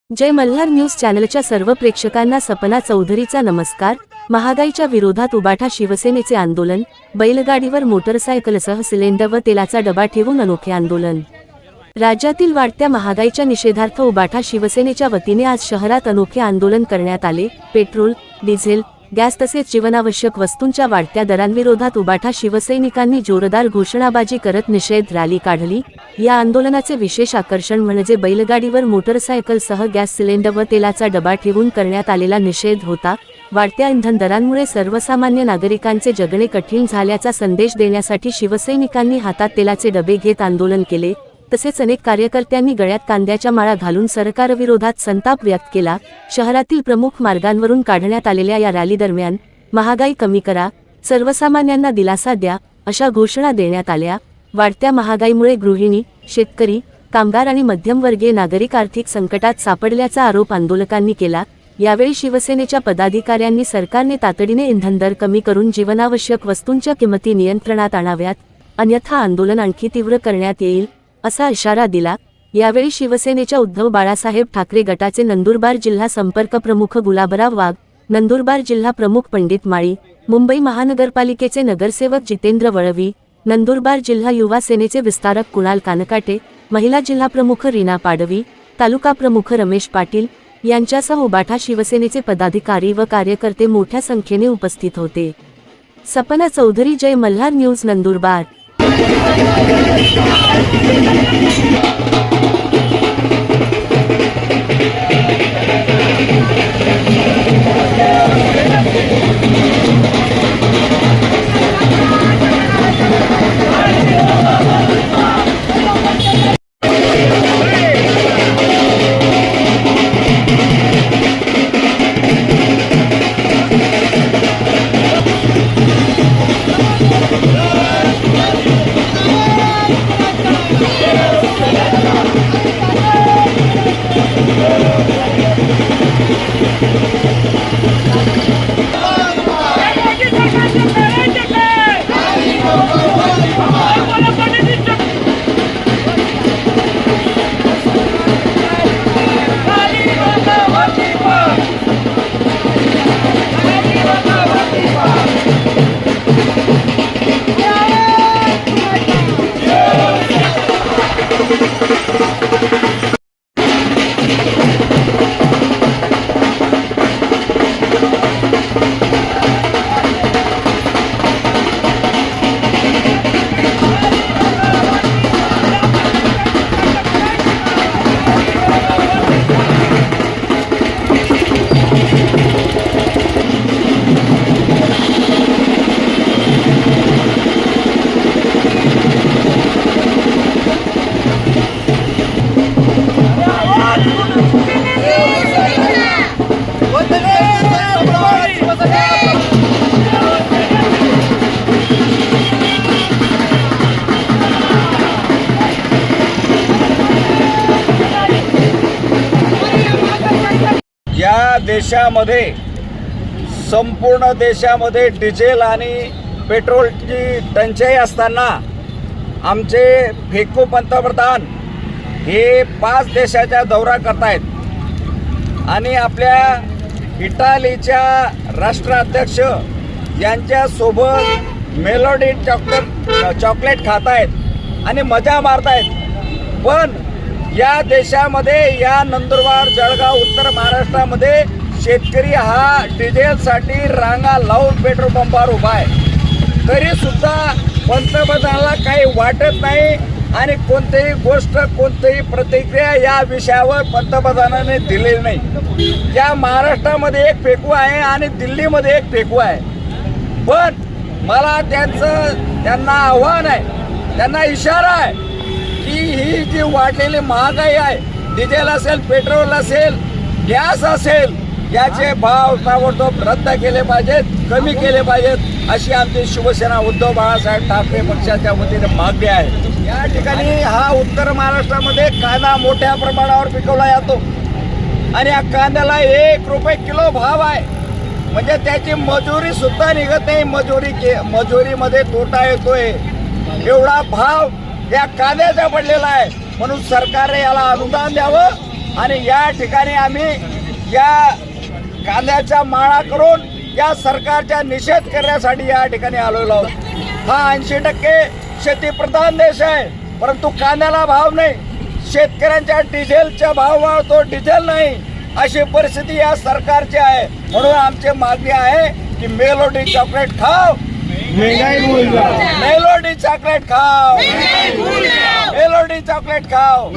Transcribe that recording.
जय Malhar news चॅनलच्या सर्व प्रेक्षकांना सपना चौधरीचा नमस्कार। महागाईच्या विरोधात उबाठा शिवसेनेचे आंदोलन, बैलगाडीवर मोटरसायकलसह सिलेंडर व तेलाचा डबा ठेवून अनोखे आंदोलन। राज्यातील वाढत्या महागाईच्या निषेधार्थ उबाठा शिवसेनेच्या वतीने आज शहरात अनोखे आंदोलन करण्यात आले। पेट्रोल, डिझेल, गॅस तसेच जीवनावश्यक वस्तूंच्या वाढत्या दरांविरोधात उबाठा शिवसैनिकांनी जोरदार घोषणाबाजी करत निषेध रॅली काढली। या आंदोलनाचे विशेष आकर्षण म्हणजे बैलगाडीवर मोटरसायकलसह गॅस सिलेंडर व तेलाचा डबा ठेवून करण्यात आलेला निषेध होता। वाढत्या इंधन दरांमुळे सर्वसामान्य नागरिकांचे जगणे कठीण झाल्याचा संदेश देण्यासाठी शिवसैनिकांनी हातात तेलाचे डबे घेत आंदोलन केले। तसेच अनेक कार्यकर्त्यांनी गळ्यात कांद्याच्या माळा घालून सरकारविरोधात संताप व्यक्त केला। शहरातील प्रमुख मार्गांवरून काढण्यात आलेल्या या रॅली दरम्यान महागाई कमी करा, सर्वसामान्यांना दिलासा द्या अशा घोषणा देण्यात आल्या। वाढत्या महागाईमुळे गृहिणी, शेतकरी, कामगार आणि मध्यमवर्गीय नागरिक आर्थिक संकटात सापडल्याचा आरोप आंदोलकांनी केला। यावेळी शिवसेनेच्या पदाधिकाऱ्यांनी सरकारने तातडीने इंधन दर कमी करून जीवनावश्यक वस्तूंच्या किमती नियंत्रणात आणाव्यात, अन्यथा आंदोलन आणखी तीव्र करण्यात येईल असा इशारा दिला। यावेळी शिवसेनेच्या उद्धव बाळासाहेब ठाकरे गटाचे नंदुरबार जिल्हा संपर्क प्रमुख गुलाबराव वाघ, नंदुरबार जिल्हा प्रमुख पंडित माळी, मुंबई महानगरपालिकेचे नगरसेवक जितेंद्र वळवी, नंदुरबार जिल्हा युवा सेनेचे विस्तारक कुणाल कानकाटे, महिला जिल्हा प्रमुख रीना पाडवी, तालुका प्रमुख रमेश पाटील यांच्यासह उबाठा शिवसेनेचे पदाधिकारी व कार्यकर्ते मोठ्या संख्येने उपस्थित होते। सपना चौधरी, जय मल्हार न्यूज, नंदुरबार। या देशामध्ये, संपूर्ण देशामध्ये डिझेल आणि पेट्रोलची टंचाई असताना आमचे फेकू पंतप्रधान हे 5 देशाचा दौरा करतायत आणि आपल्या इटालीच्या राष्ट्राध्यक्ष यांच्यासोबत मेलोडी चॉकलेट खातायत आणि मजा मारतायत। पण या देशामध्ये, या नंदुरबार, जळगाव, उत्तर महाराष्ट्रामध्ये शेतकरी हा डिझेलसाठी रांगा लावून पेट्रोल पंपावर उभा आहे, तरी सुद्धा पंतप्रधानाला काही वाटत नाही आणि कोणतीही गोष्ट, कोणतीही प्रतिक्रिया या विषयावर पंतप्रधानाने दिलेली नाही। या महाराष्ट्रामध्ये एक फेकू आहे आणि दिल्लीमध्ये एक फेकू आहे, पण मला त्यांना आव्हान आहे, त्यांना इशारा आहे की ही जी वाढलेली महागाई आहे, डिझेल असेल, पेट्रोल असेल, गॅस असेल, याचे भाव ताबडतोब रद्द केले पाहिजेत, कमी केले पाहिजेत अशी आमची शिवसेना उद्धव बाळासाहेब ठाकरे पक्षाच्या वतीने मागणी आहे। या ठिकाणी हा उत्तर महाराष्ट्रामध्ये कांदा मोठ्या प्रमाणावर पिकवला जातो आणि या कांद्याला 1 रुपये किलो भाव आहे, म्हणजे त्याची मजुरी सुद्धा निघत नाही, मजुरीमध्ये तोटा येतोय। एवढा भाव या कांद्याचा पडलेला आहे. म्हणून सरकारने याला अनुदान द्यावं आणि या ठिकाणी आम्ही या कांद्याचा माळा करून या सरकारचा निषेध करण्यासाठी या ठिकाणी आलेलो आहोत. हा 80% शेतीप्रधान देश आहे, परंतु कांद्याला भाव नाही. शेतकऱ्यांच्या डिझेलचा भाव वाढतो, डिझेल नाही, अशी परिस्थिती या सरकारची आहे. म्हणून आमची मागणी आहे की मेलोडी चॉकलेट खाओ, मेलोडी चॉकलेट खाओ, मेलोडी चॉकलेट खाओ.